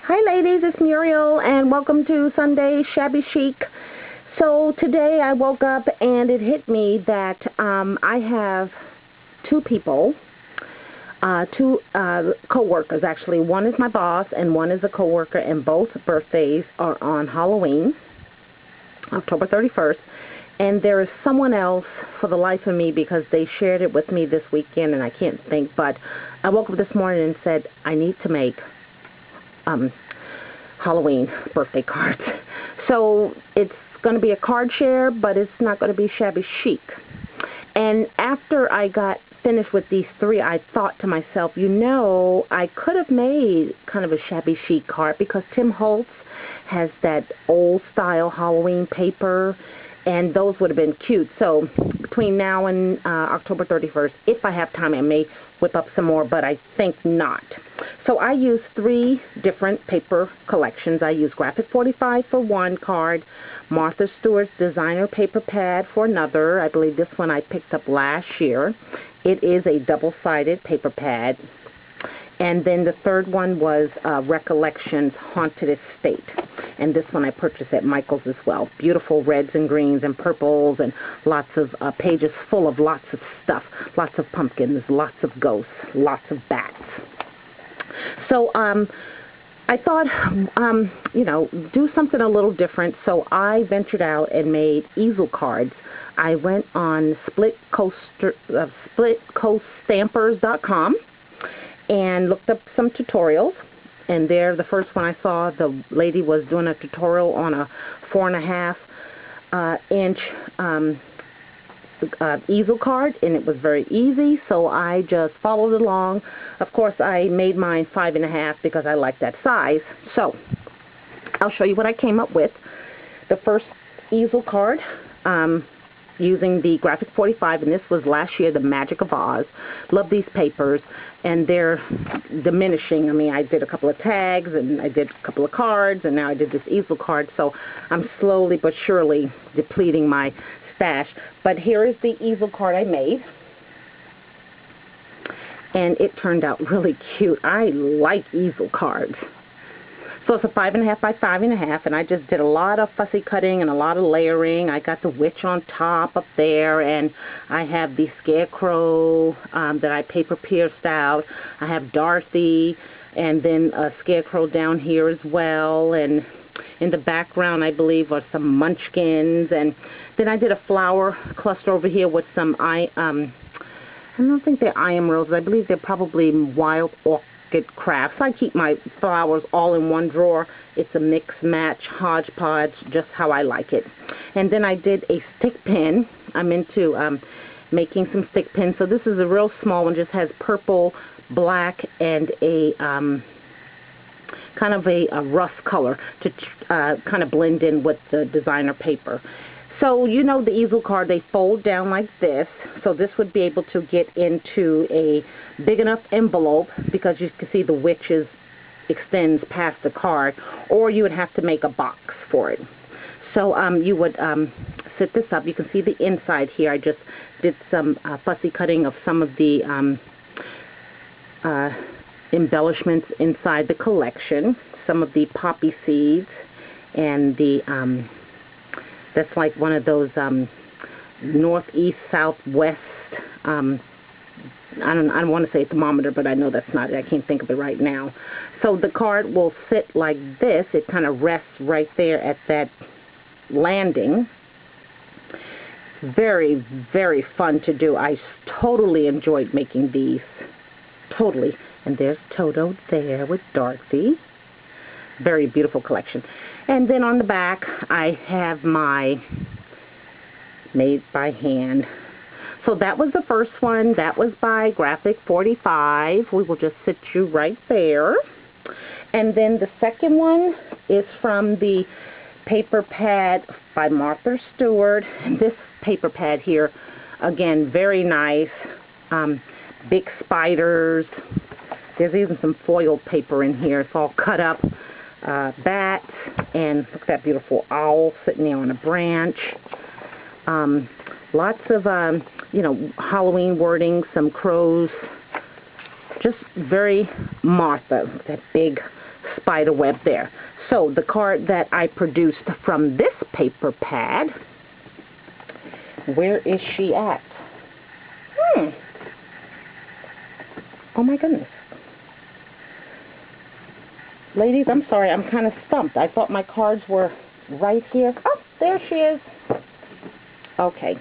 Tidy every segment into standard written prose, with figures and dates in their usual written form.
Hi ladies, it's Muriel and welcome to Sunday Shabby Chic. So today I woke up and it hit me that I have two people, two co-workers actually. One is my boss and one is a co-worker, and both birthdays are on Halloween, October 31st. And there is someone else, for the life of me, because they shared it with me this weekend and I can't think, but I woke up this morning and said I need to make Halloween birthday cards. So it's going to be a card share, but it's not going to be shabby chic. And after I got finished with these three, I thought to myself, you know, I could have made kind of a shabby chic card because Tim Holtz has that old style Halloween paper, and those would have been cute. So between now and October 31st, if I have time, I may whip up some more, but I think not. So I use three different paper collections. I use Graphic 45 for one card, Martha Stewart's designer paper pad for another. I believe this one I picked up last year. It is a double-sided paper pad. And then the third one was Recollection's Haunted Estate. And this one I purchased at Michael's as well. Beautiful reds and greens and purples and lots of pages full of lots of stuff. Lots of pumpkins, lots of ghosts, lots of bats. So I thought, you know, do something a little different. So I ventured out and made easel cards. I went on splitcoaststampers.com and looked up some tutorials. And there, the first one I saw, the lady was doing a tutorial on a 4.5 inch easel card, and it was very easy, so I just followed along. Of course, I made mine 5.5 because I like that size. So I'll show you what I came up with. The first easel card, using the Graphic 45, and this was last year, The Magic of Oz. Love these papers, and they're diminishing. I mean, I did a couple of tags, and I did a couple of cards, and now I did this easel card, so I'm slowly but surely depleting my stash. But here is the easel card I made, and it turned out really cute. I like easel cards. So it's a 5.5 by 5.5, and I just did a lot of fussy cutting and a lot of layering. I got the witch on top up there, and I have the scarecrow that I paper pierced out. I have Dorothy, and then a scarecrow down here as well, and in the background, I believe, are some munchkins, and then I did a flower cluster over here with some I don't think they're I am roses. I believe they're probably wild orchid crafts. I keep my flowers all in one drawer. It's a mix, match, hodgepodge, just how I like it. And then I did a stick pin. I'm into making some stick pins. So this is a real small one, just has purple, black, and a kind of a rust color to kind of blend in with the designer paper. So you know the easel card, they fold down like this. So this would be able to get into a big enough envelope, because you can see the witches extends past the card, or you would have to make a box for it. So you would set this up. You can see the inside here. I just did some fussy cutting of some of the embellishments inside the collection, some of the poppy seeds, and the that's like one of those northeast, southwest, I don't want to say thermometer, but I know that's not it. I can't think of it right now. So the card will sit like this. It kind of rests right there at that landing. Very, very fun to do. I totally enjoyed making these. Totally. And there's Toto there with Dorothy. Very beautiful collection. And then on the back, I have my made by hand. So that was the first one. That was by Graphic 45. We will just sit you right there. And then the second one is from the paper pad by Martha Stewart. And this paper pad here, again, very nice. Big spiders. There's even some foil paper in here. It's all cut up. Bats, and look at that beautiful owl sitting there on a branch. Lots of, you know, Halloween wording, some crows. Just very Martha, that big spider web there. So the card that I produced from this paper pad, where is she at? Oh my goodness. Ladies, I'm sorry, I'm kind of stumped. I thought my cards were right here. Oh, there she is. Okay,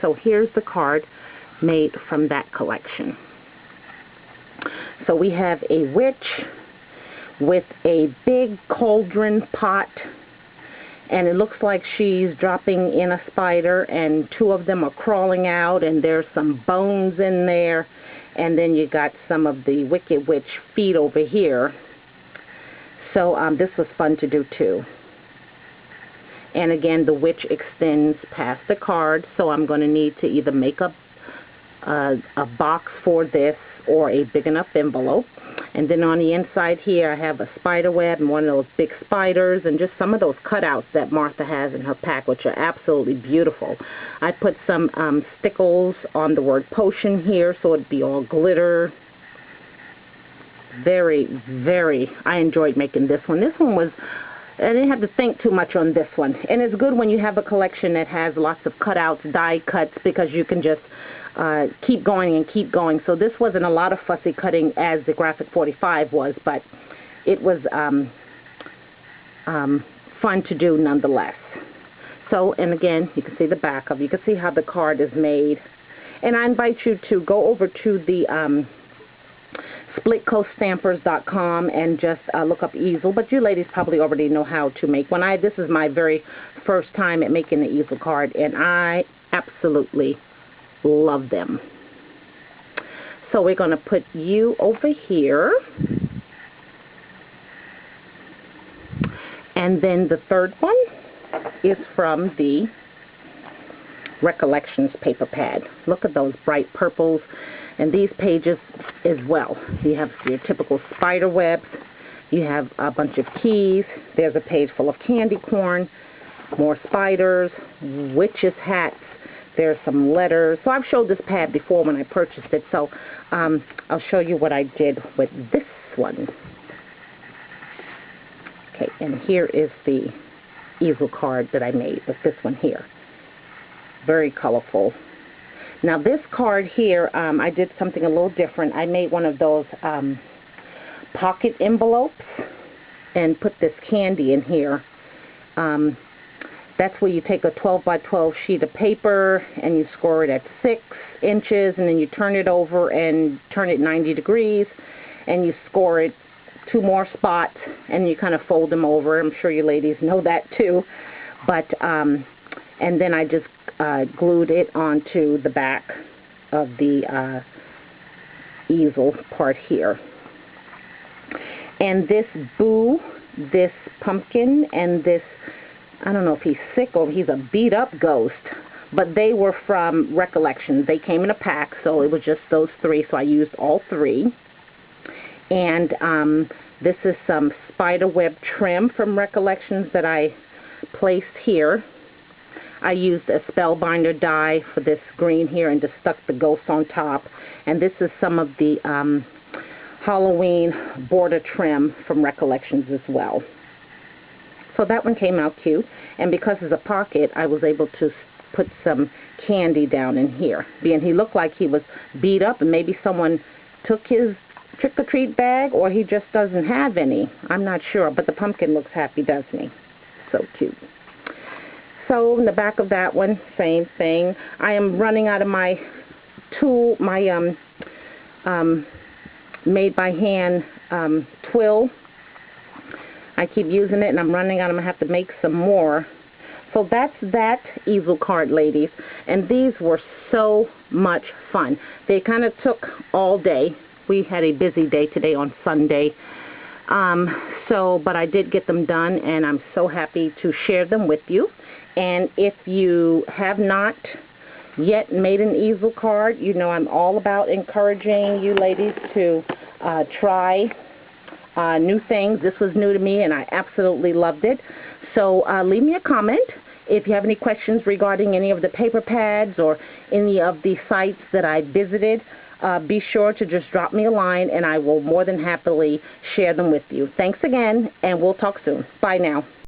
so here's the card made from that collection. So we have a witch with a big cauldron pot, and it looks like she's dropping in a spider, and two of them are crawling out, and there's some bones in there, and then you got some of the Wicked Witch feet over here. So this was fun to do too. And again, the witch extends past the card, so I'm going to need to either make a box for this or a big enough envelope. And then on the inside here, I have a spider web and one of those big spiders and just some of those cutouts that Martha has in her pack, which are absolutely beautiful. I put some stickles on the word potion here, so it'd be all glitter. Very, very, I enjoyed making this one. This one was, I didn't have to think too much on this one. And it's good when you have a collection that has lots of cutouts, die cuts, because you can just keep going and keep going. So this wasn't a lot of fussy cutting as the Graphic 45 was, but it was fun to do nonetheless. So, and again, you can see the back of it. You can see how the card is made. And I invite you to go over to the splitcoaststampers.com and just look up Easel, but you ladies probably already know how to make one. This is my very first time at making the Easel card, and I absolutely love them. So we're going to put you over here, and then the third one is from the Recollections paper pad. Look at those bright purples. And these pages as well. You have your typical spider webs. You have a bunch of keys. There's a page full of candy corn, more spiders, witches' hats. There's some letters. So I've showed this pad before when I purchased it. So I'll show you what I did with this one. Okay, and here is the Easel card that I made with this one here. Very colorful. Now this card here, I did something a little different. I made one of those pocket envelopes and put this candy in here. That's where you take a 12 by 12 sheet of paper and you score it at 6 inches, and then you turn it over and turn it 90 degrees, and you score it 2 more spots, and you kind of fold them over. I'm sure you ladies know that too. But and then I just glued it onto the back of the easel part here. And this Boo, this pumpkin, and this, I don't know if he's sick or if he's a beat up ghost, but they were from Recollection. They came in a pack, so it was just those 3, so I used all 3. And this is some spider web trim from Recollections that I placed here. I used a spellbinder die for this green here and just stuck the ghost on top. And this is some of the Halloween border trim from Recollections as well. So that one came out cute. And because it's a pocket, I was able to put some candy down in here. Being he looked like he was beat up and maybe someone took his trick-or-treat bag, or he just doesn't have any. I'm not sure, but the pumpkin looks happy, doesn't he? So cute. So in the back of that one, same thing. I am running out of my tool, my made by hand twill. I keep using it and I'm running out. I'm going to have to make some more. So that's that easel card, ladies. And these were so much fun. They kind of took all day. We had a busy day today on Sunday. But I did get them done, and I'm so happy to share them with you. And if you have not yet made an easel card, you know I'm all about encouraging you ladies to try new things. This was new to me, and I absolutely loved it. So leave me a comment if you have any questions regarding any of the paper pads or any of the sites that I visited. be sure to just drop me a line, and I will more than happily share them with you. Thanks again, and we'll talk soon. Bye now.